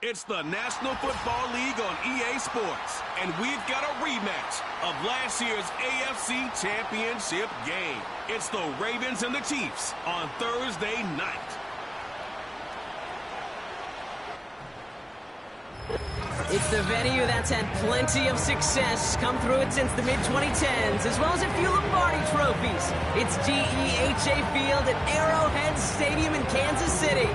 It's the National Football League on EA Sports, and we've got a rematch of last year's AFC Championship game. It's the Ravens and the Chiefs on Thursday night. It's the venue that's had plenty of success, come through it since the mid-2010s, as well as a few Lombardi trophies. It's GEHA Field at Arrowhead Stadium in Kansas City.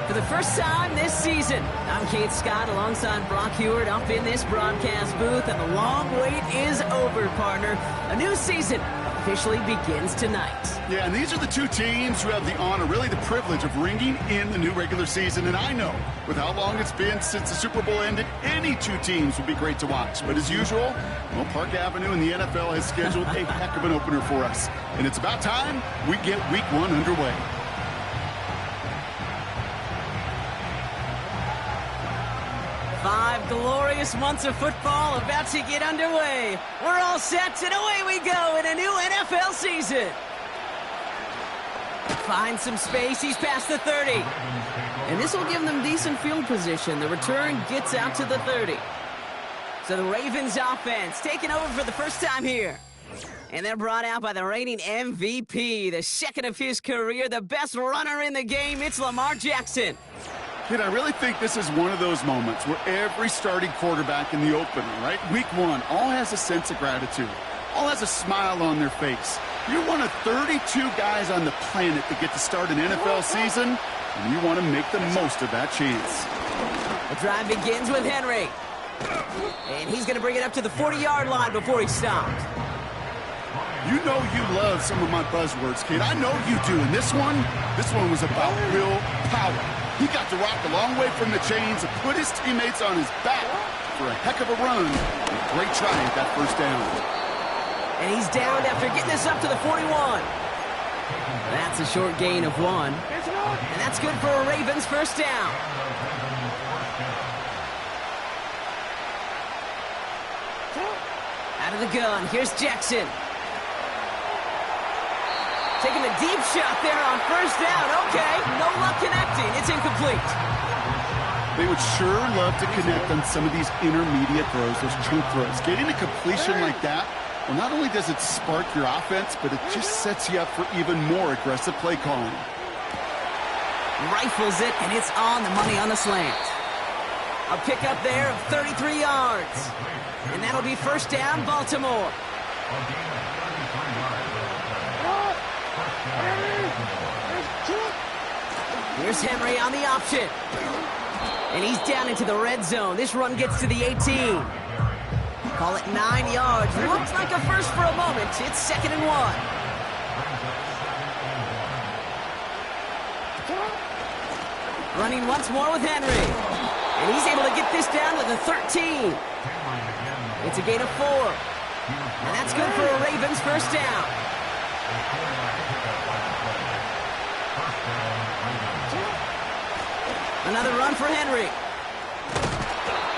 For the first time this season, I'm Kate Scott alongside Brock Heward up in this broadcast booth, and the long wait is over, partner. A new season officially begins tonight. Yeah, and these are the two teams who have the honor, really the privilege of ringing in the new regular season. And I know, with how long it's been since the Super Bowl ended, any two teams would be great to watch. But as usual, well, Park Avenue and the NFL has scheduled a heck of an opener for us. And it's about time we get Week 1 underway. Five glorious months of football about to get underway. We're all set, and away we go in a new NFL season. Finds some space, he's past the 30. And this will give them decent field position. The return gets out to the 30. So the Ravens offense taking over for the first time here. And they're brought out by the reigning MVP, the second of his career, the best runner in the game. It's Lamar Jackson. Kid, I really think this is one of those moments where every starting quarterback in the opener, right, Week 1, all has a sense of gratitude, all has a smile on their face. You're one of 32 guys on the planet that get to start an NFL season, and you want to make the most of that chance. The drive begins with Henry. And he's going to bring it up to the 40-yard line before he stopped. You know you love some of my buzzwords, kid. I know you do. And this one was about real power. He got to rock a long way from the chains and put his teammates on his back for a heck of a run. A great try at that first down. And he's down after getting this up to the 41. That's a short gain of 1. And that's good for a Ravens first down. Out of the gun, here's Jackson. Taking a deep shot there on first down. Okay, no luck connecting. It's incomplete. They would sure love to connect on some of these intermediate throws, those chunk throws. Getting a completion like that, well, not only does it spark your offense, but it just sets you up for even more aggressive play calling. Rifles it, and it's on the money on the slant. A pickup there of 33 yards. And that'll be first down, Baltimore. Here's Henry on the option. And he's down into the red zone. This run gets to the 18. Call it 9 yards. Looks like a first for a moment. It's 2nd and 1. Running once more with Henry. And he's able to get this down to the 13. It's a gain of 4. And that's good for a Ravens first down. Another run for Henry.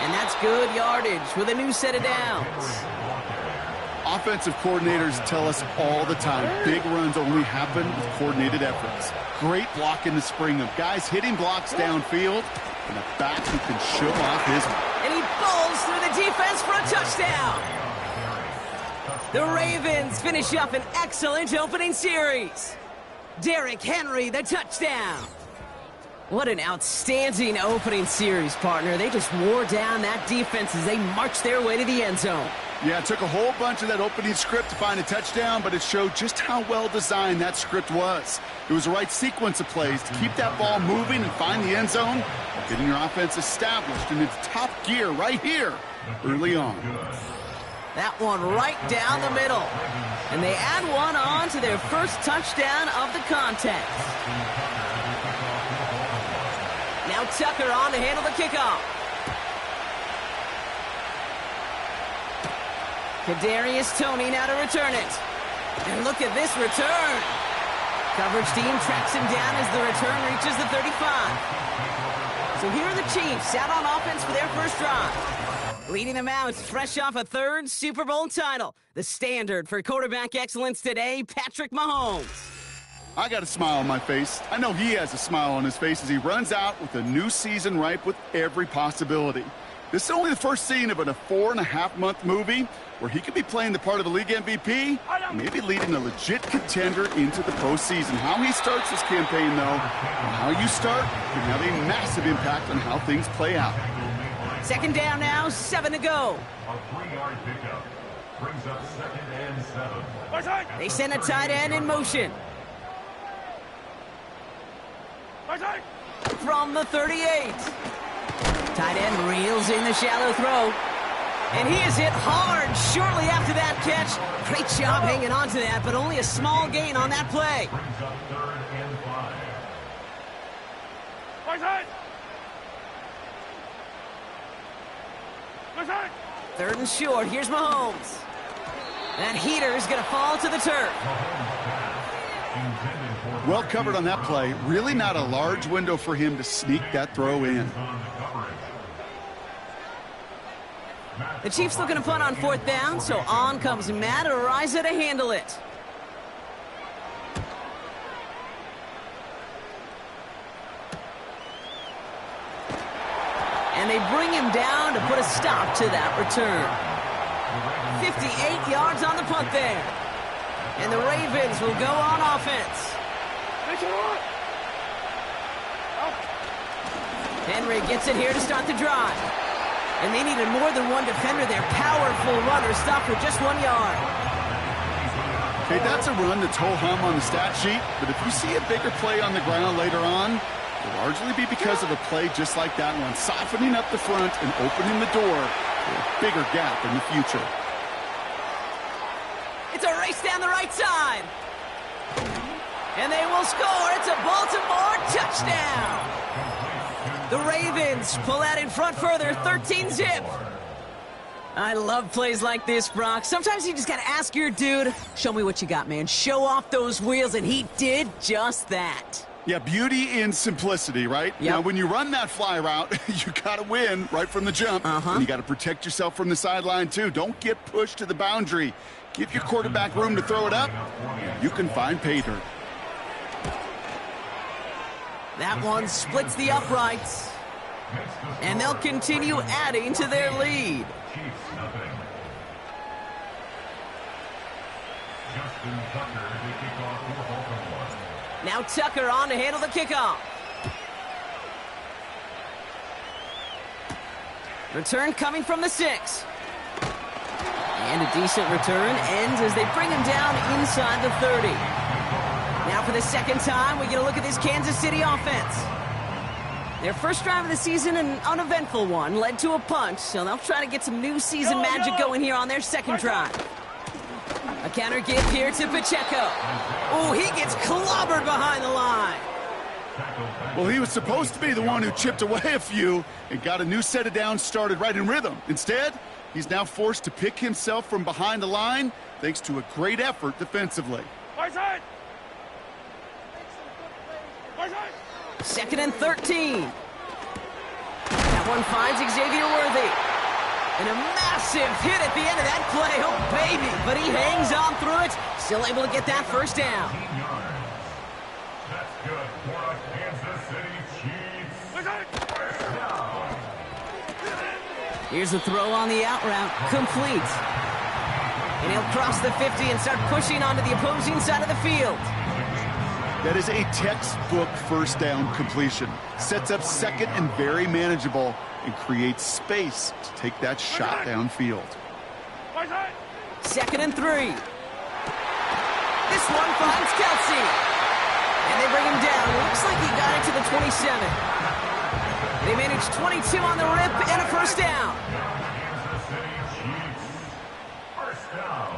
And that's good yardage with a new set of downs. Offensive coordinators tell us all the time, big runs only happen with coordinated efforts. Great block in the spring of guys hitting blocks downfield, and a back who can show off his one. And he bowls through the defense for a touchdown. The Ravens finish up an excellent opening series. Derrick Henry, the touchdown. What an outstanding opening series, partner. They just wore down that defense as they marched their way to the end zone. Yeah, it took a whole bunch of that opening script to find a touchdown, but it showed just how well designed that script was. It was the right sequence of plays to keep that ball moving and find the end zone, getting your offense established in its top gear right here early on. That one right down the middle. And they add one on to their first touchdown of the contest. Now Tucker on to handle the kickoff. Kadarius Toney now to return it. And look at this return. Coverage team tracks him down as the return reaches the 35. So here are the Chiefs out on offense for their first drive. Leading them out, fresh off a third Super Bowl title. The standard for quarterback excellence today, Patrick Mahomes. I got a smile on my face. I know he has a smile on his face as he runs out with a new season ripe with every possibility. This is only the first scene of a 4.5-month movie where he could be playing the part of a league MVP, maybe leading a legit contender into the postseason. How he starts this campaign, though, and how you start can have a massive impact on how things play out. Second down now, 7 to go. A 3-yard pickup brings up 2nd and 7. They send a tight end in motion. From the 38. Tight end reels in the shallow throw. And he is hit hard shortly after that catch. Great job hanging on to that, but only a small gain on that play. Brings up 3rd and 5. 3rd and short. Here's Mahomes. That heater's going to fall to the turf. Well covered on that play. Really not a large window for him to sneak that throw in. The Chiefs looking to punt on 4th down, so on comes Matt Araiza to handle it. And they bring him down to put a stop to that return. 58 yards on the punt there. And the Ravens will go on offense. Henry gets it here to start the drive. And they needed more than one defender. Their powerful runner stopped for just 1 yard. Okay, that's a run that's ho-hum on the stat sheet, but if you see a bigger play on the ground later on, it'll largely be because of a play just like that one, softening up the front and opening the door for a bigger gap in the future. It's a race down the right side. And they will score. It's a Baltimore touchdown. The Ravens pull out in front further, 13-zip. I love plays like this, Brock. Sometimes you just got to ask your dude, show me what you got, man. Show off those wheels, and he did just that. Yeah, beauty in simplicity, right? Yep. Now, when you run that fly route, you got to win right from the jump. And you got to protect yourself from the sideline, too. Don't get pushed to the boundary. Give your quarterback room to throw it up. You can find pay dirt. That one splits the uprights. And they'll continue adding to their lead. Now Tucker on to handle the kickoff. Return coming from the 6. And a decent return ends as they bring him down inside the 30. Now for the second time, we get a look at this Kansas City offense. Their first drive of the season, an uneventful one, led to a punt, so they'll try to get some new season magic going here on their second drive. A counter give here to Pacheco. Oh, he gets clobbered behind the line. Well, he was supposed to be the one who chipped away a few and got a new set of downs started right in rhythm. Instead, he's now forced to pick himself from behind the line thanks to a great effort defensively. 2nd and 13. That one finds Xavier Worthy. And a massive hit at the end of that play. Oh, baby. But he hangs on through it. Still able to get that first down. That's good for a Kansas City Chiefs. Here's a throw on the out route. Complete. And he'll cross the 50 and start pushing onto the opposing side of the field. That is a textbook first down completion. Sets up second and very manageable and creates space to take that shot downfield. 2nd and 3. This one finds Kelsey. And they bring him down. Looks like he got it to the 27. They managed 22 on the rip and a first down. Kansas City Chiefs. First down.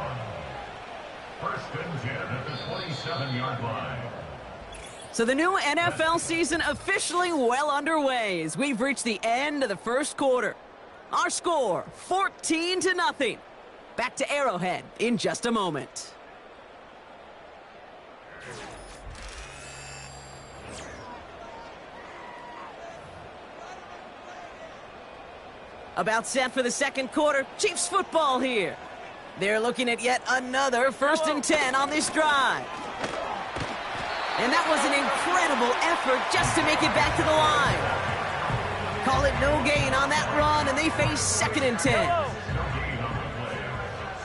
1st and 10 at the 27-yard line. So the new NFL season officially well underway as we've reached the end of the first quarter. Our score, 14-0. Back to Arrowhead in just a moment. About set for the second quarter. Chiefs football here. They're looking at yet another 1st and 10 on this drive. And that was an incredible effort just to make it back to the line. Call it no gain on that run, and they face 2nd and 10. No gain on the play.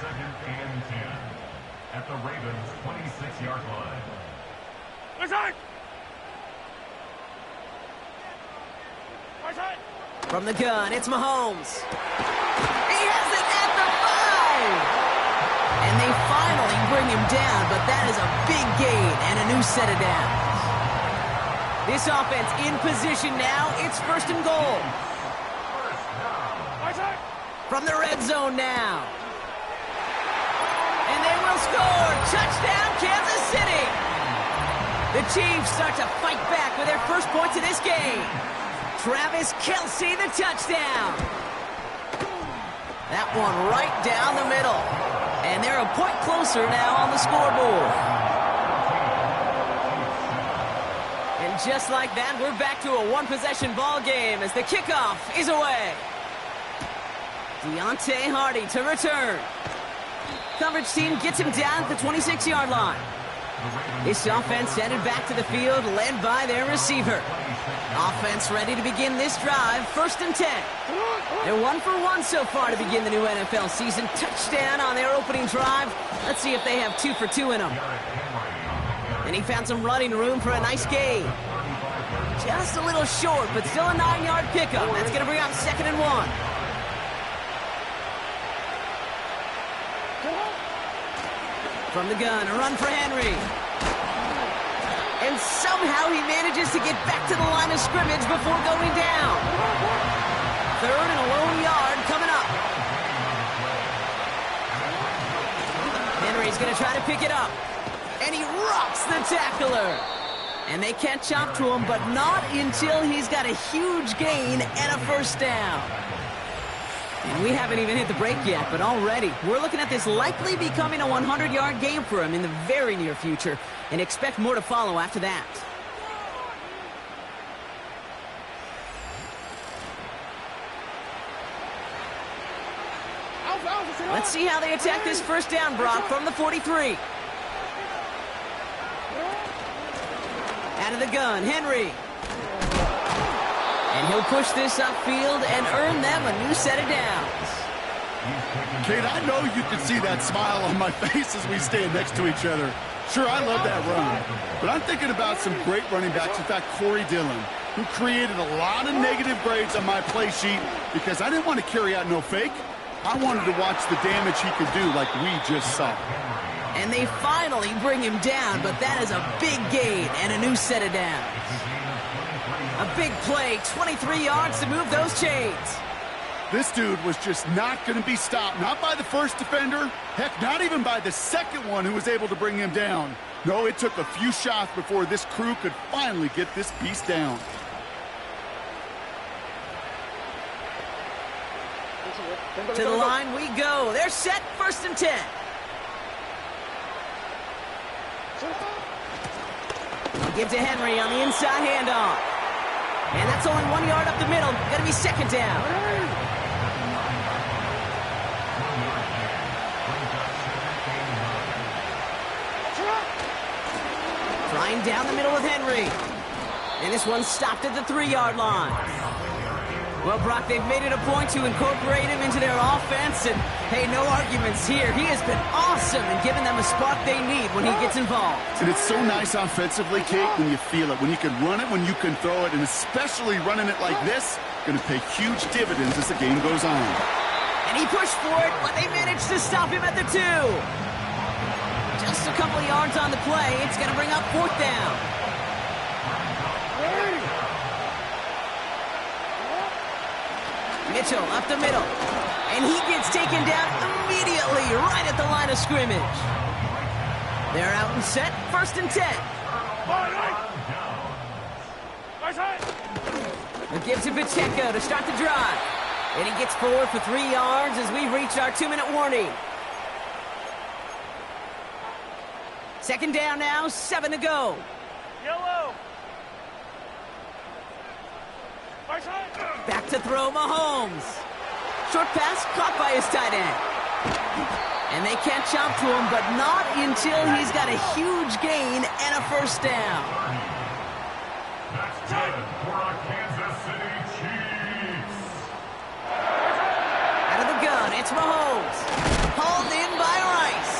2nd and 10 at the Ravens' 26-yard line. From the gun, it's Mahomes. He has it at the 5! And they finally bring him down, but that is a big gain and a new set of downs. This offense in position now. It's 1st and goal. From the red zone now. And they will score. Touchdown, Kansas City. The Chiefs start to fight back with their first points of this game. Travis Kelce, the touchdown. That one right down the middle. And they're a point closer now on the scoreboard. And just like that, we're back to a one-possession ball game as the kickoff is away. Deontay Hardy to return. Coverage team gets him down at the 26-yard line. This offense headed back to the field, led by their receiver. Offense ready to begin this drive, 1st and 10. They're 1 for 1 so far to begin the new NFL season. Touchdown on their opening drive. Let's see if they have 2 for 2 in them. And he found some running room for a nice gain. Just a little short, but still a 9-yard pickup. That's going to bring up 2nd and 1. From the gun, a run for Henry. And somehow he manages to get back to the line of scrimmage before going down. 3rd and a lone yard coming up. Henry's going to try to pick it up. And he rocks the tackler. And they catch up to him, but not until he's got a huge gain and a 1st down. And we haven't even hit the break yet, but already we're looking at this likely becoming a 100-yard game for him in the very near future, and expect more to follow after that. Let's see how they attack this 1st down, Brock, from the 43. Out of the gun, Henry. And he'll push this upfield and earn them a new set of downs. Kate, I know you can see that smile on my face as we stand next to each other. Sure, I love that run. But I'm thinking about some great running backs. In fact, Corey Dillon, who created a lot of negative grades on my play sheet because I didn't want to carry out no fake. I wanted to watch the damage he could do like we just saw. And they finally bring him down, but that is a big gain and a new set of downs. A big play, 23 yards to move those chains. This dude was just not going to be stopped. Not by the first defender. Heck, not even by the second one who was able to bring him down. No, it took a few shots before this crew could finally get this beast down. To the line we go. They're set, 1st and 10. Give to Henry on the inside handoff. And that's only 1 yard up the middle. Going to be 2nd down. Trying down the middle with Henry. And this one stopped at the 3-yard line. Well, Brock, they've made it a point to incorporate him into their offense, and, hey, no arguments here. He has been awesome in giving them a spark they need when he gets involved. And it's so nice offensively, Kate, when you feel it, when you can run it, when you can throw it, and especially running it like this, going to pay huge dividends as the game goes on. And he pushed for it, but they managed to stop him at the 2. Just a couple of yards on the play. It's going to bring up 4th down. Mitchell up the middle. And he gets taken down immediately right at the line of scrimmage. They're out and set, 1st and 10. A give to Pacheco to start the drive. And he gets forward for 3 yards as we reach our 2-minute warning. 2nd down now, 7 to go. Yellow. Back to throw Mahomes. Short pass caught by his tight end. And they catch up to him, but not until he's got a huge gain and a first down. That's good for our Kansas City Chiefs. Out of the gun, it's Mahomes. Hauled in by Rice.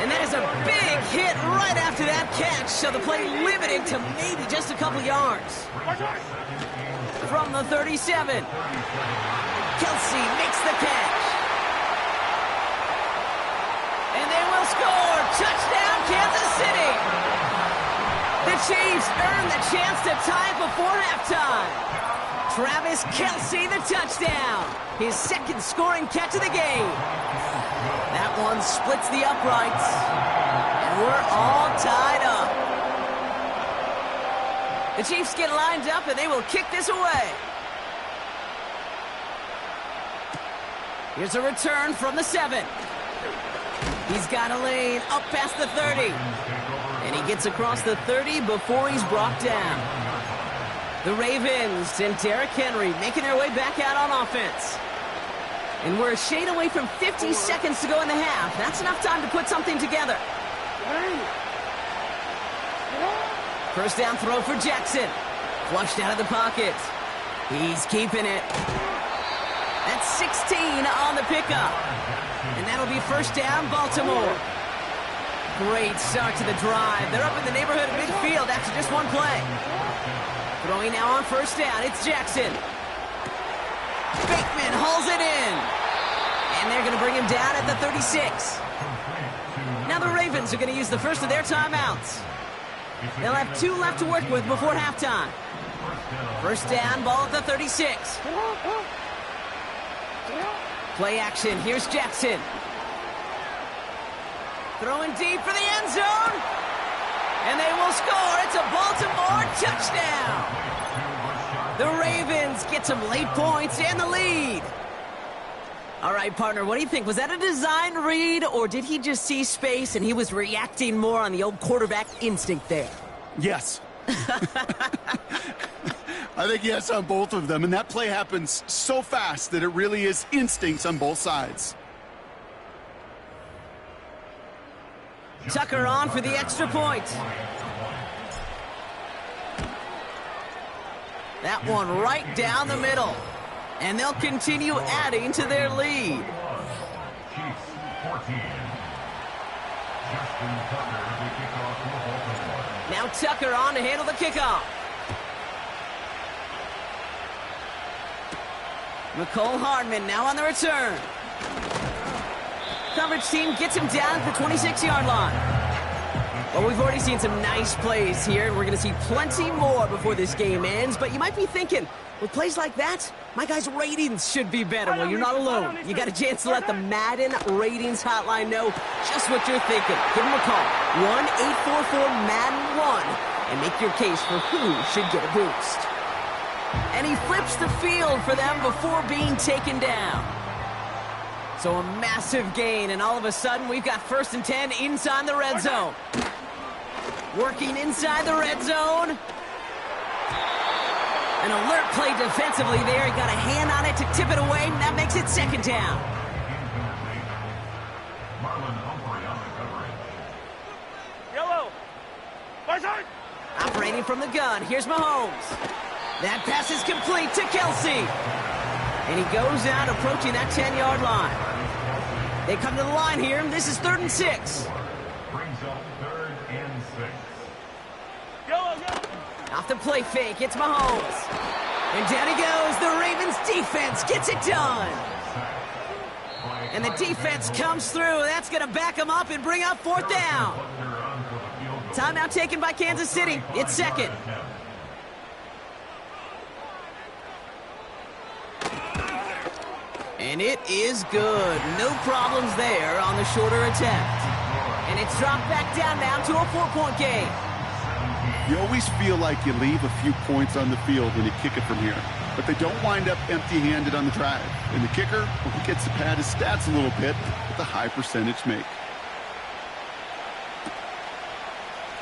And that is a big hit right after that catch, so the play limited to maybe just a couple yards. From the 37, Kelsey makes the catch. And they will score. Touchdown, Kansas City. The Chiefs earn the chance to tie before halftime. Travis Kelsey, the touchdown. His second scoring catch of the game. That one splits the uprights. And we're all tied up. The Chiefs get lined up, and they will kick this away. Here's a return from the 7. He's got a lane up past the 30. And he gets across the 30 before he's brought down. The Ravens and Derrick Henry making their way back out on offense. And we're a shade away from 50 seconds to go in the half. That's enough time to put something together. First down throw for Jackson. Flushed out of the pocket. He's keeping it. That's 16 on the pickup. And that'll be first down, Baltimore. Great start to the drive. They're up in the neighborhood of midfield after just one play. Throwing now on first down, it's Jackson. Bateman hauls it in. And they're going to bring him down at the 36. Now the Ravens are going to use the first of their timeouts. They'll have 2 left to work with before halftime. First down, ball at the 36. Play action, here's Jackson. Throwing deep for the end zone. And they will score. It's a Baltimore touchdown. The Ravens get some late points and the lead. All right, partner, what do you think? Was that a design read, or did he just see space and he was reacting more on the old quarterback instinct there? Yes. I think yes on both of them, and that play happens so fast that it really is instincts on both sides. Tucker on for the extra point. That one right down the middle. And they'll continue adding to their lead. Chiefs 14. Justin Tucker, the kickoff for Baltimore. Now Tucker on to handle the kickoff. Mecole Hardman now on the return. Coverage team gets him down at the 26-yard line. Well, we've already seen some nice plays here, and we're going to see plenty more before this game ends. But you might be thinking, with plays like that, my guys' ratings should be better. Well, you're not alone. You got a chance to let the Madden ratings hotline know just what you're thinking. Give them a call, 1-844-MADDEN-1, and make your case for who should get a boost. And he flips the field for them before being taken down. So a massive gain, and all of a sudden, we've got 1st and 10 inside the red zone. Working inside the red zone. An alert play defensively there. He got a hand on it to tip it away, and that makes it 2nd down. Yellow. My side. Operating from the gun, here's Mahomes. That pass is complete to Kelsey. And he goes out approaching that 10-yard line. They come to the line here. This is 3rd and 6. Brings up 3rd and 6. Yellow. Off the play fake, it's Mahomes. And down he goes. The Ravens defense gets it done. And the defense comes through. That's going to back them up and bring up 4th down. Timeout taken by Kansas City. It's 2nd. And it is good. No problems there on the shorter attempt. And it's dropped back down now to a 4-point game. You always feel like you leave a few points on the field when you kick it from here. But they don't wind up empty-handed on the drive. And the kicker, well, he gets to pad his stats a little bit with a high percentage make.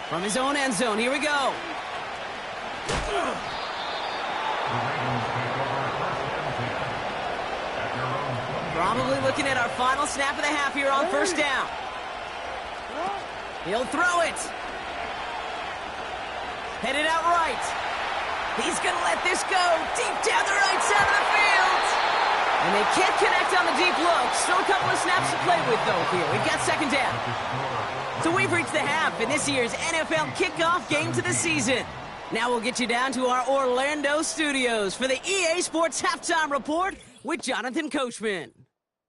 From his own end zone, here we go. Probably looking at our final snap of the half here on first down. He'll throw it. Headed out right. He's going to let this go deep down the right side of the field. And they can't connect on the deep look. Still a couple of snaps to play with, though, here. We've got second down. So we've reached the half in this year's NFL kickoff game to the season. Now we'll get you down to our Orlando studios for the EA Sports Halftime Report with Jonathan Coachman.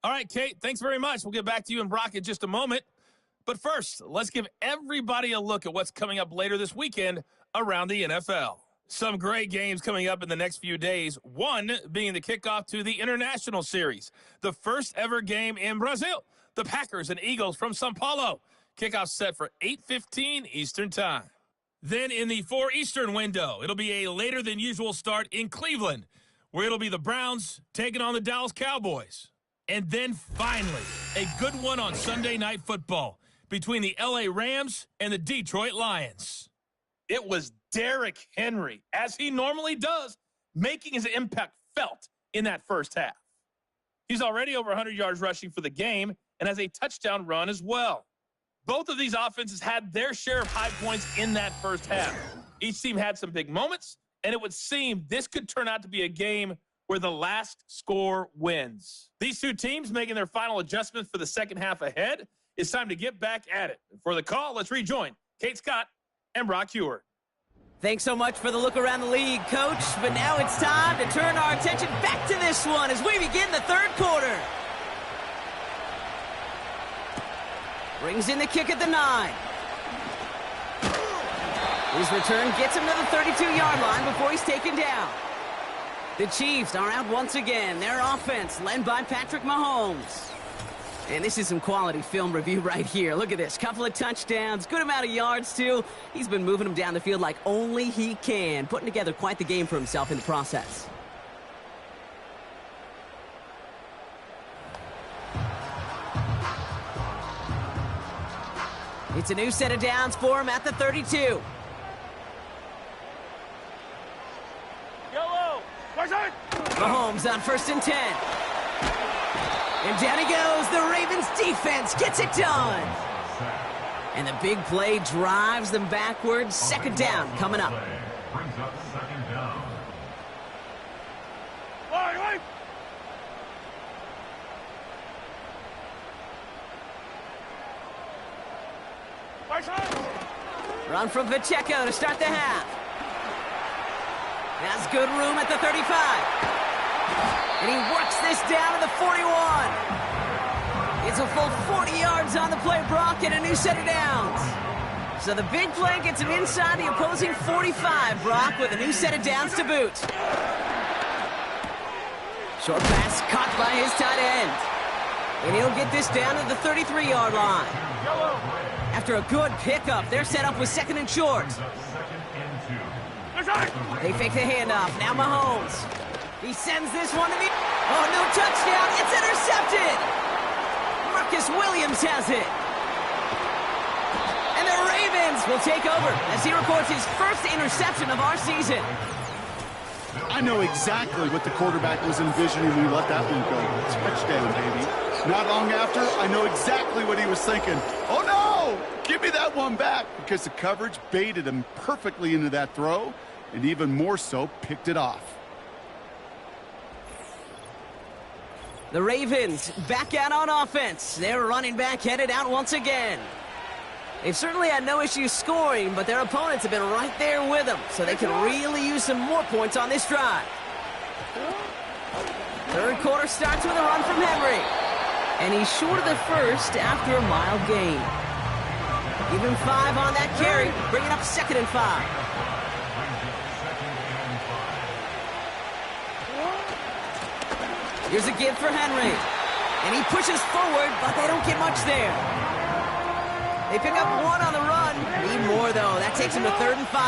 All right, Kate, thanks very much. We'll get back to you and Brock in just a moment. But first, let's give everybody a look at what's coming up later this weekend around the NFL. Some great games coming up in the next few days, one being the kickoff to the International Series, the first ever game in Brazil. The Packers and Eagles from São Paulo. Kickoff set for 8:15 Eastern Time. Then in the 4 Eastern window, it'll be a later than usual start in Cleveland, where it'll be the Browns taking on the Dallas Cowboys. And then finally, a good one on Sunday Night Football between the LA Rams and the Detroit Lions. It was Derrick Henry, as he normally does, making his impact felt in that first half. He's already over 100 yards rushing for the game and has a touchdown run as well. Both of these offenses had their share of high points in that first half. Each team had some big moments, and it would seem this could turn out to be a game where the last score wins. These two teams making their final adjustments for the second half ahead. It's time to get back at it. For the call, let's rejoin Kate Scott and Brock Hewer. Thanks so much for the look around the league, Coach. But now it's time to turn our attention back to this one as we begin the third quarter. Brings in the kick at the 9. His return gets him to the 32-yard line before he's taken down. The Chiefs are out once again. Their offense led by Patrick Mahomes. And this is some quality film review right here. Look at this. Couple of touchdowns. Good amount of yards, too. He's been moving them down the field like only he can. Putting together quite the game for himself in the process. It's a new set of downs for him at the 32. Yellow! Barzine! Mahomes on 1st and 10. And down he goes. The Ravens defense gets it done. And the big play drives them backwards. Second down coming up. Brings up second down. Wait! Barzine! Run from Pacheco to start the half. Has good room at the 35. And he works this down to the 41. It's a full 40 yards on the play, Brock, and a new set of downs. So the big play gets him inside the opposing 45, Brock, with a new set of downs to boot. Short pass caught by his tight end. And he'll get this down to the 33-yard line. After a good pickup, they're set up with 2nd and short. They fake the handoff. Now Mahomes. He sends this one to the... Oh, no touchdown. It's intercepted. Marcus Williams has it. And the Ravens will take over as he records his first interception of our season. I know exactly what the quarterback was envisioning when he let that one go. Touchdown, baby. Not long after, I know exactly what he was thinking. Oh, no! Give me that one back, because the coverage baited him perfectly into that throw, and even more so, picked it off. The Ravens back out on offense. Their running back headed out once again. They've certainly had no issues scoring, but their opponents have been right there with them, so they can really use some more points on this drive. Third quarter starts with a run from Henry. And he's short of the first after a mild gain. Give him 5 on that carry, bringing up 2nd and 5. Here's a give for Henry. And he pushes forward, but they don't get much there. They pick up 1 on the run. Need more, though. That takes him to 3rd and 5.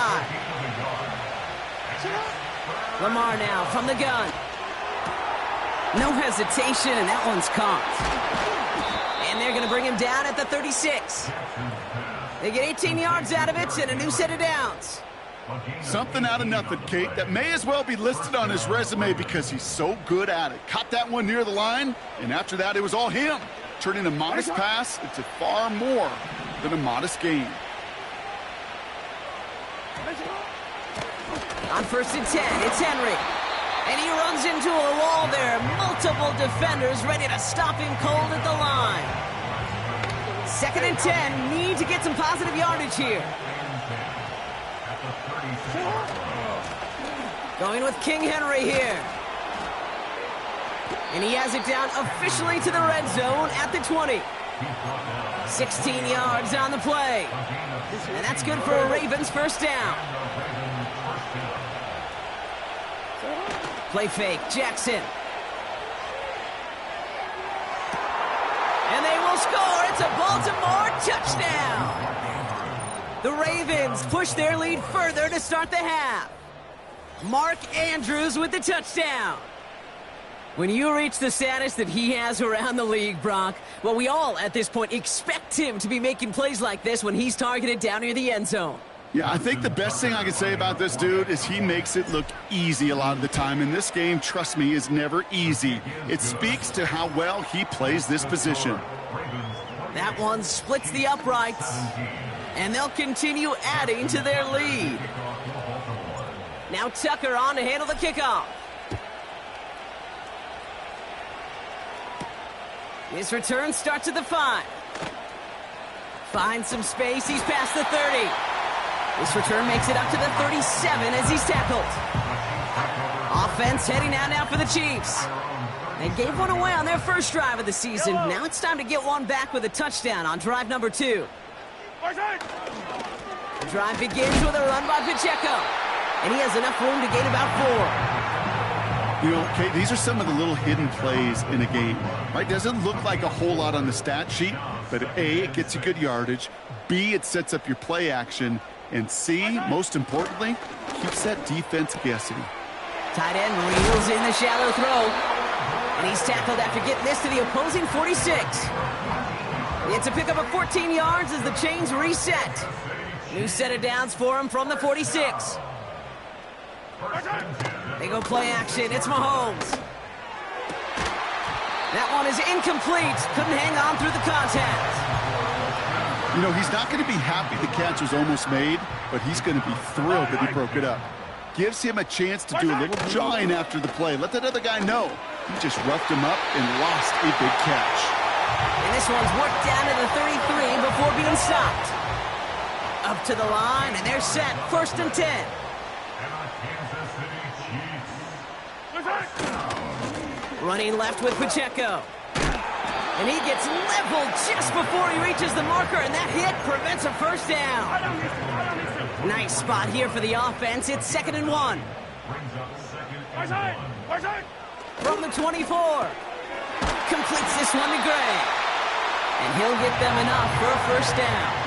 Lamar now from the gun. No hesitation, and that one's caught. And they're going to bring him down at the 36. They get 18 yards out of it and a new set of downs. Something out of nothing, Kate, that may as well be listed on his resume because he's so good at it. Caught that one near the line, and after that, it was all him, turning a modest pass into far more than a modest gain. On 1st and 10, it's Henry. And he runs into a wall there. Multiple defenders ready to stop him cold at the line. 2nd and 10, need to get some positive yardage here. Going with King Henry here. And he has it down officially to the red zone at the 20. 16 yards on the play. And that's good for a Ravens first down. Play fake, Jackson. And they will score. It's a Baltimore touchdown. The Ravens push their lead further to start the half. Mark Andrews with the touchdown. When you reach the status that he has around the league, Brock, well, we all at this point expect him to be making plays like this when he's targeted down near the end zone. Yeah, I think the best thing I can say about this dude is he makes it look easy a lot of the time. And this game, trust me, is never easy. It speaks to how well he plays this position. That one splits the uprights. And they'll continue adding to their lead. Now Tucker on to handle the kickoff. His return starts at the 5. Finds some space. He's past the 30. This return makes it up to the 37 as he's tackled. Offense heading out now for the Chiefs. They gave one away on their first drive of the season. Now it's time to get one back with a touchdown on drive number 2. The drive begins with a run by Pacheco. And he has enough room to gain about 4. You know, Kate, these are some of the little hidden plays in a game, right? Doesn't look like a whole lot on the stat sheet, but A, it gets you good yardage. B, it sets up your play action. And C, most importantly, keeps that defense guessing. Tight end reels in the shallow throw. And he's tackled after getting this to the opposing 46. It's a pickup of 14 yards as the chains reset. New set of downs for him from the 46. They go play action. It's Mahomes. That one is incomplete. Couldn't hang on through the contact. You know, he's not going to be happy the catch was almost made, but he's going to be thrilled that he broke it up. Gives him a chance to do a little jawing after the play. Let that other guy know. He just roughed him up and lost a big catch. And this one's worked down to the 33 before being stopped. Up to the line, and they're set. 1st and 10. Running left with Pacheco. And he gets leveled just before he reaches the marker, and that hit prevents a first down. Nice spot here for the offense. It's 2nd and 1. From the 24. Completes this one to Gray. And he'll get them enough for a first down.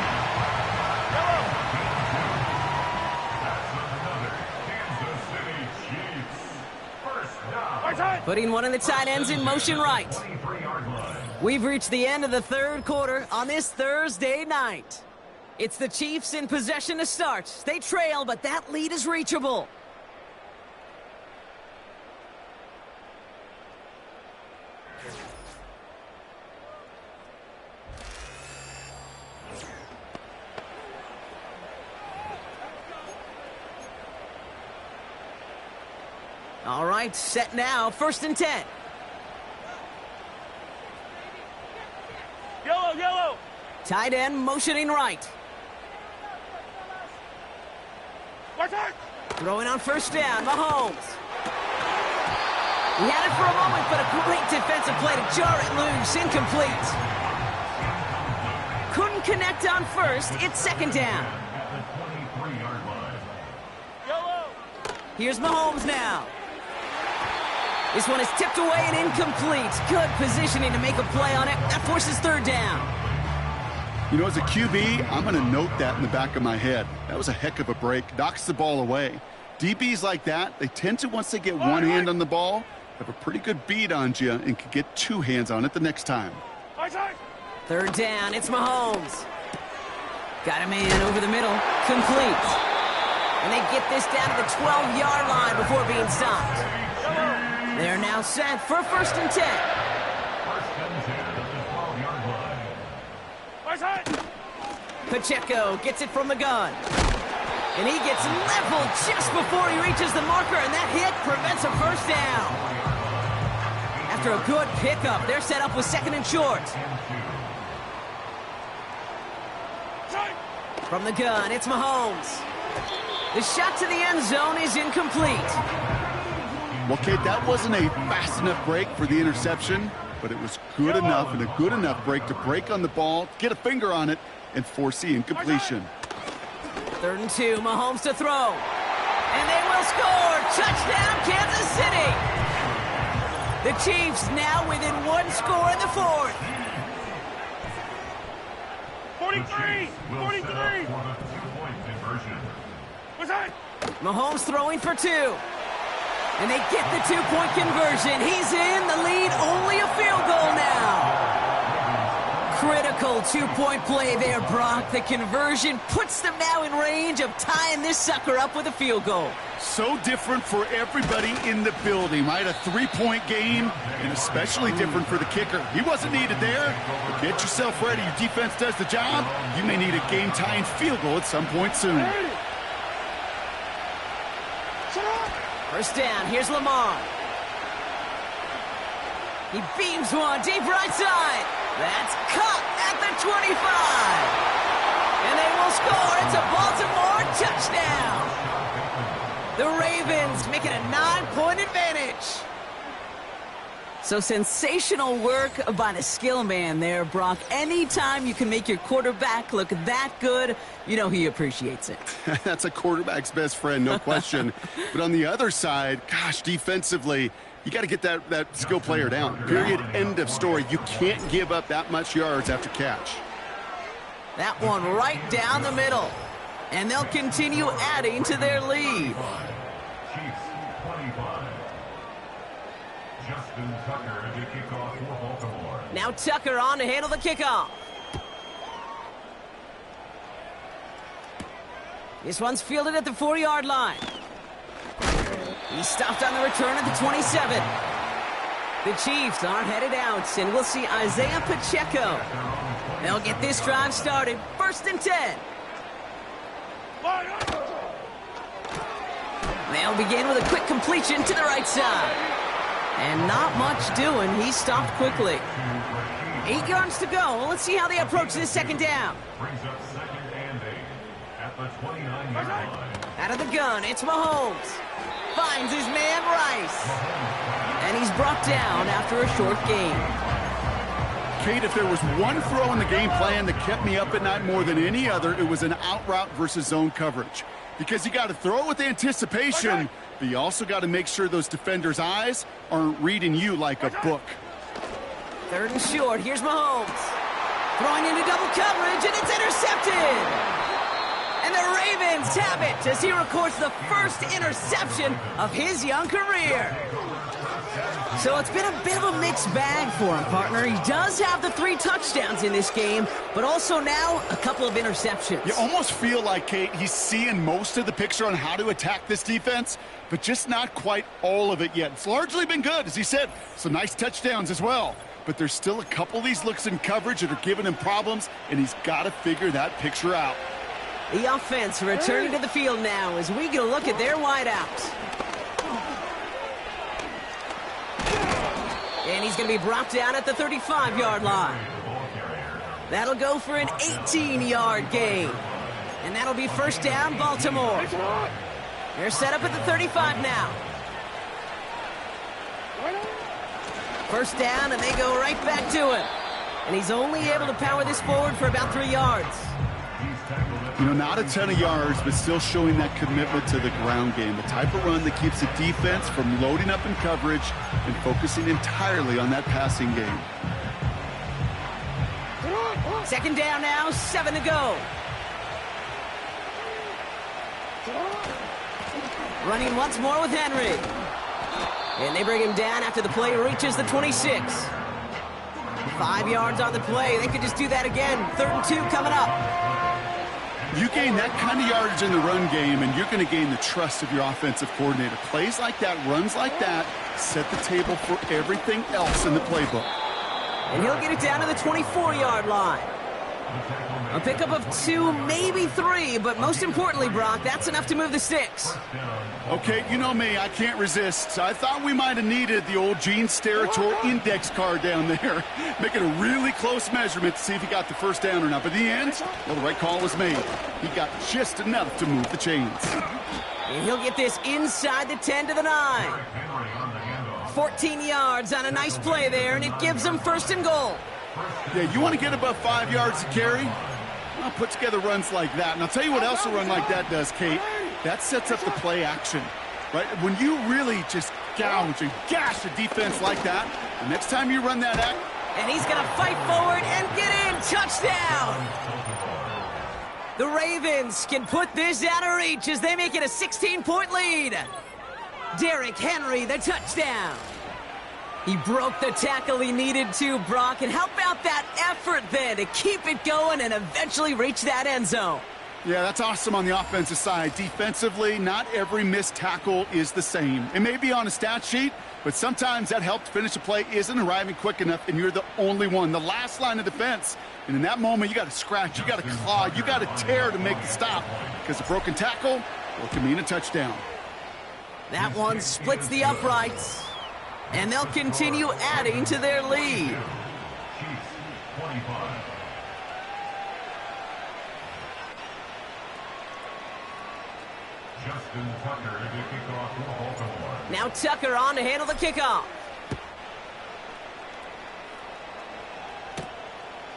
Putting one of the tight ends in motion right. We've reached the end of the 3rd quarter on this Thursday night. It's the Chiefs in possession to start. They trail, but that lead is reachable. All right, set now. 1st and 10. Yellow. Tight end motioning right. Throwing on 1st down, Mahomes. He had it for a moment, but a great defensive play to jar it loose. Incomplete. Couldn't connect on 1st. It's 2nd down. Here's Mahomes now. This one is tipped away and incomplete. Good positioning to make a play on it. That forces 3rd down. You know, as a QB, I'm going to note that in the back of my head. That was a heck of a break. Knocks the ball away. DBs like that, they tend to, once they get one hand on the ball, have a pretty good beat on you and can get 2 hands on it the next time. 3rd down, it's Mahomes. Got him in over the middle. Complete. And they get this down to the 12-yard line before being stopped. They're now set for 1st and 10. 1st and 10 at the 12-yard line. Right side. Pacheco gets it from the gun. And he gets leveled just before he reaches the marker, and that hit prevents a first down. After a good pickup, they're set up with 2nd and short. From the gun, it's Mahomes. The shot to the end zone is incomplete. Well, Kate, that wasn't a fast enough break for the interception, but it was good enough and a good enough break to break on the ball, get a finger on it, and force the incompletion. 3rd and 2, Mahomes to throw. And they will score. Touchdown, Kansas City. The Chiefs now within 1 score in the 4th. 43. 43. Right side. Mahomes throwing for 2. And they get the 2-point conversion. He's in the lead, only a field goal now. Critical 2-point play there, Brock. The conversion puts them now in range of tying this sucker up with a field goal. So different for everybody in the building, right? A 3-point game, and especially different for the kicker. He wasn't needed there, but get yourself ready. Your defense does the job. You may need a game-tying field goal at some point soon. First down, here's Lamar. He beams one deep right side. That's caught at the 25. And they will score. It's a Baltimore touchdown. The Ravens make it a 9-point advantage. So sensational work by the skill man there, Brock. Anytime you can make your quarterback look that good, you know he appreciates it. That's a quarterback's best friend, no question. But on the other side, gosh, defensively, you got to get that skill player down. Period. End of story. You can't give up that much yards after catch. That one right down the middle. And they'll continue adding to their lead. Chiefs 25. Justin Tucker to kickoff for Baltimore. Now Tucker on to handle the kickoff. This one's fielded at the 4-yard line. He's stopped on the return at the 27. The Chiefs are headed out, and we'll see Isaiah Pacheco. They'll get this drive started. 1st and 10. They'll begin with a quick completion to the right side. And not much doing. He stopped quickly. 8 yards to go. Let's see how they approach this 2nd down. Brings up 2nd and 8 at the 29-yard line. Out of the gun, it's Mahomes. Finds his man Rice. And he's brought down after a short gain. Kate, if there was one throw in the game plan that kept me up at night more than any other, it was an out route versus zone coverage. Because you got to throw it with anticipation, but you also got to make sure those defenders' eyes aren't reading you like a book. 3rd and short. Here's Mahomes. Throwing into double coverage, and it's intercepted. And the Ravens have it as he records the first interception of his young career. So it's been a bit of a mixed bag for him, partner. He does have the 3 touchdowns in this game, but also now a couple of interceptions. You almost feel like, Kate, he's seeing most of the picture on how to attack this defense, but just not quite all of it yet. It's largely been good, as he said. Some nice touchdowns as well. But there's still a couple of these looks in coverage that are giving him problems, and he's got to figure that picture out. The offense returning to the field now as we get a look at their wideouts. And he's going to be brought down at the 35-yard line. That'll go for an 18-yard gain. And that'll be 1st down, Baltimore. They're set up at the 35 now. 1st down, and they go right back to him. And he's only able to power this forward for about 3 yards. You know, not a ton of yards, but still showing that commitment to the ground game. The type of run that keeps the defense from loading up in coverage and focusing entirely on that passing game. 2nd down now, 7 to go. Running once more with Henry. And they bring him down after the play reaches the 26. 5 yards on the play. They could just do that again. 3rd and 2 coming up. You gain that kind of yardage in the run game, and you're going to gain the trust of your offensive coordinator. Plays like that, runs like that, set the table for everything else in the playbook. And he'll get it down to the 24-yard line. A pickup of 2, maybe 3, but most importantly, Brock, that's enough to move the sticks. Okay, you know me, I can't resist. I thought we might have needed the old Gene Steratore index card down there, making a really close measurement to see if he got the first down or not. But in the end, well, the right call was made. He got just enough to move the chains. And he'll get this inside the 10 to the 9. 14 yards on a nice play there, and it gives them 1st and goal. Yeah, you want to get above 5 yards to carry? Well, put together runs like that. And I'll tell you what else a run like that does, Kate. That sets up the play action, right? When you really just gouge and gash a defense like that, the next time you run that act... And he's going to fight forward and get in. Touchdown! The Ravens can put this out of reach as they make it a 16-point lead. Derrick Henry, the touchdown. He broke the tackle he needed to, Brock, and how about that effort then to keep it going and eventually reach that end zone? Yeah, that's awesome on the offensive side. Defensively, not every missed tackle is the same. It may be on a stat sheet, but sometimes that help to finish a play isn't arriving quick enough, and you're the only one, the last line of defense. And in that moment, you got to scratch, you got to claw, you got to tear to make the stop, because a broken tackle, well, can mean a touchdown. That one splits the uprights. And they'll continue adding to their lead. Justin Tucker to kick off for Baltimore. Now Tucker on to handle the kickoff.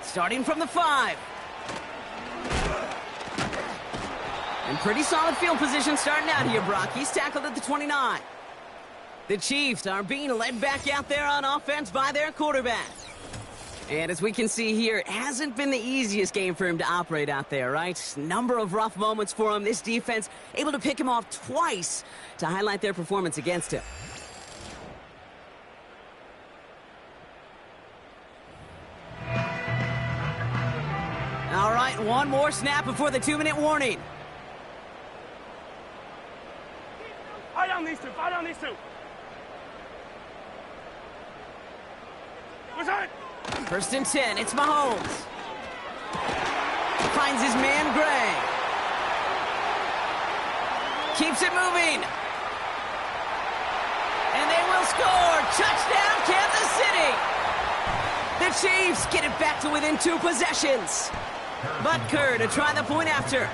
Starting from the 5. And pretty solid field position starting out here, Brock. He's tackled at the 29. The Chiefs are being led back out there on offense by their quarterback. And as we can see here, it hasn't been the easiest game for him to operate out there, right? Number of rough moments for him. This defense able to pick him off twice to highlight their performance against him. All right, one more snap before the 2-minute warning. Fire down these two. Fire down these two. What's that? 1st and 10, it's Mahomes. Finds his man Gray. Keeps it moving. And they will score. Touchdown, Kansas City. The Chiefs get it back to within 2 possessions. Butker to try the point after.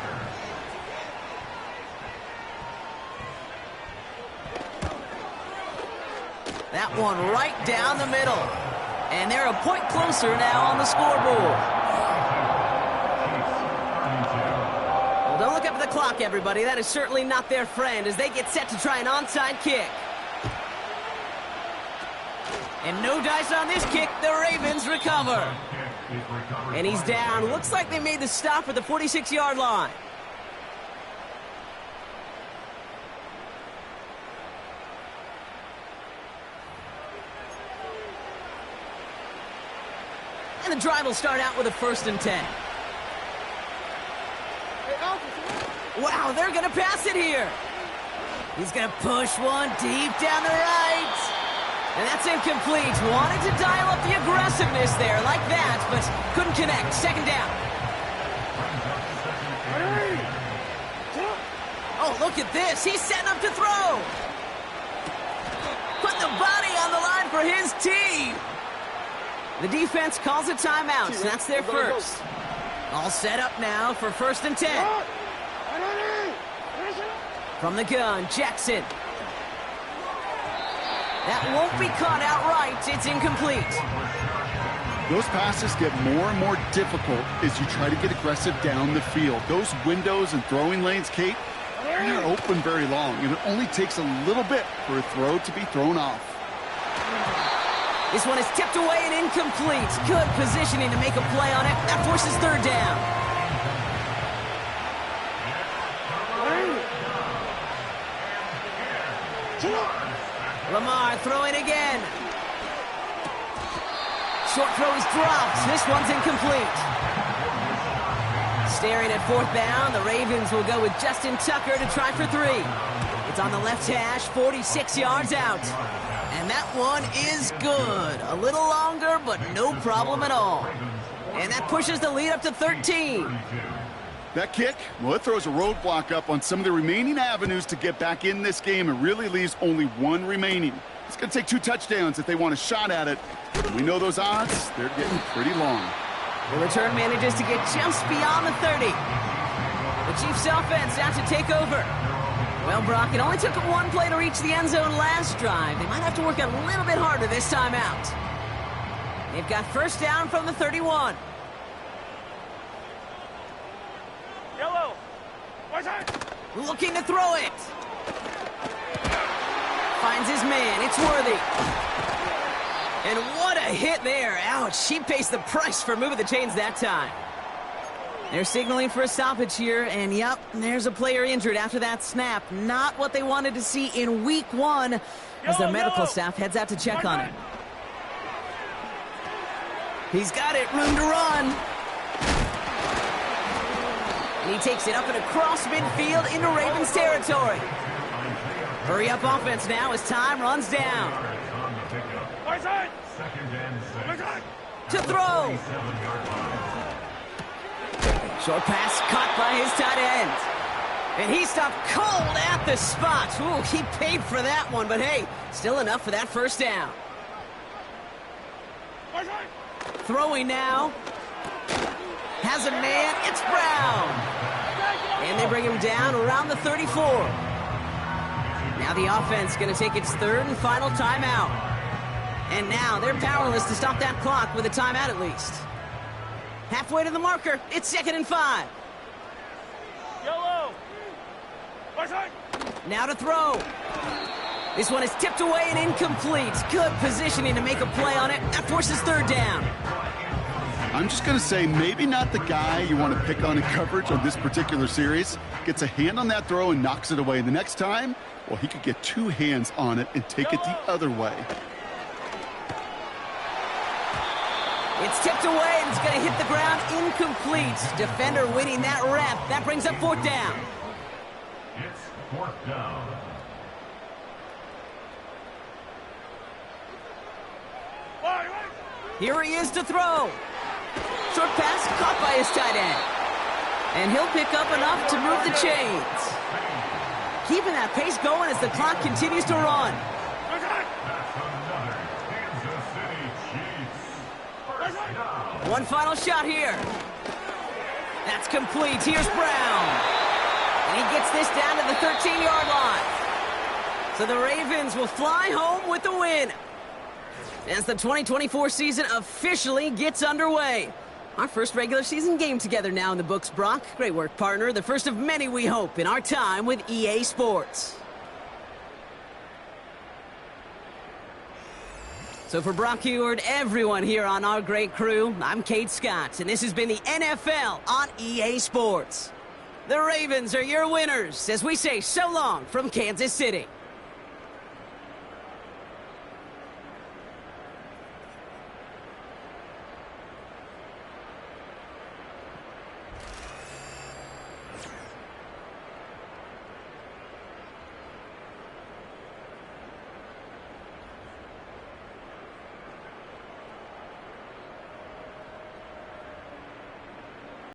That one right down the middle. And they're a point closer now on the scoreboard. Well, don't look up at the clock, everybody. That is certainly not their friend as they get set to try an onside kick. And no dice on this kick. The Ravens recover. And he's down. Looks like they made the stop at the 46-yard line. And the drive will start out with a 1st and 10. Wow, they're going to pass it here. He's going to push one deep down the right. And that's incomplete. Wanted to dial up the aggressiveness there like that, but couldn't connect. 2nd down. Oh, look at this. He's setting up to throw. Put the body on the line for his team. The defense calls a timeout, so that's their first. All set up now for 1st and 10. From the gun, Jackson. That won't be caught outright. It's incomplete. Those passes get more and more difficult as you try to get aggressive down the field. Those windows and throwing lanes, Kate, they're open very long, and it only takes a little bit for a throw to be thrown off. This one is tipped away and incomplete. Good positioning to make a play on it. That forces 3rd down. Lamar throwing again. Short throw is dropped. This one's incomplete. Staring at fourth down, the Ravens will go with Justin Tucker to try for 3. It's on the left hash, 46 yards out. And that one is good. A little longer, but no problem at all. And that pushes the lead up to 13. That kick, well, it throws a roadblock up on some of the remaining avenues to get back in this game and really leaves only one remaining. It's going to take 2 touchdowns if they want a shot at it. We know those odds, they're getting pretty long. The return manages to get just beyond the 30. The Chiefs offense out to take over. Well, Brock, it only took them 1 play to reach the end zone last drive. They might have to work a little bit harder this time out. They've got first down from the 31. Yellow. Right side. Looking to throw it. Finds his man. It's Worthy. And what a hit there. Ouch. He pays the price for moving the chains that time. They're signaling for a stoppage here, and yep, there's a player injured after that snap. Not what they wanted to see in week 1 as their medical staff heads out to check on him. He's got it, room to run. And he takes it up and across midfield into Ravens territory. Hurry up offense now as time runs down. Right side. To throw. Short pass caught by his tight end. And he stopped cold at the spot. Ooh, he paid for that one, but hey, still enough for that first down. Throwing now. Has a man. It's Brown. And they bring him down around the 34. Now the offense going to take its 3rd and final timeout. And now they're powerless to stop that clock with a timeout at least. Halfway to the marker. It's 2nd and 5. Yellow. Right side. Now to throw. This one is tipped away and incomplete. Good positioning to make a play on it. That forces 3rd down. I'm just going to say maybe not the guy you want to pick on in coverage on this particular series. Gets a hand on that throw and knocks it away. And the next time, well, he could get 2 hands on it and take it the other way. It's tipped away and it's going to hit the ground incomplete. Defender winning that rep. That brings up 4th down. It's 4th down. Here he is to throw. Short pass caught by his tight end. And he'll pick up enough to move the chains. Keeping that pace going as the clock continues to run. One final shot here. That's complete. Here's Brown. And he gets this down to the 13-yard line. So the Ravens will fly home with the win as the 2024 season officially gets underway. Our first regular season game together now in the books, Brock. Great work, partner. The first of many, we hope, in our time with EA Sports. So for Brock Heward, everyone here on our great crew, I'm Kate Scott, and this has been the NFL on EA Sports. The Ravens are your winners as we say so long from Kansas City.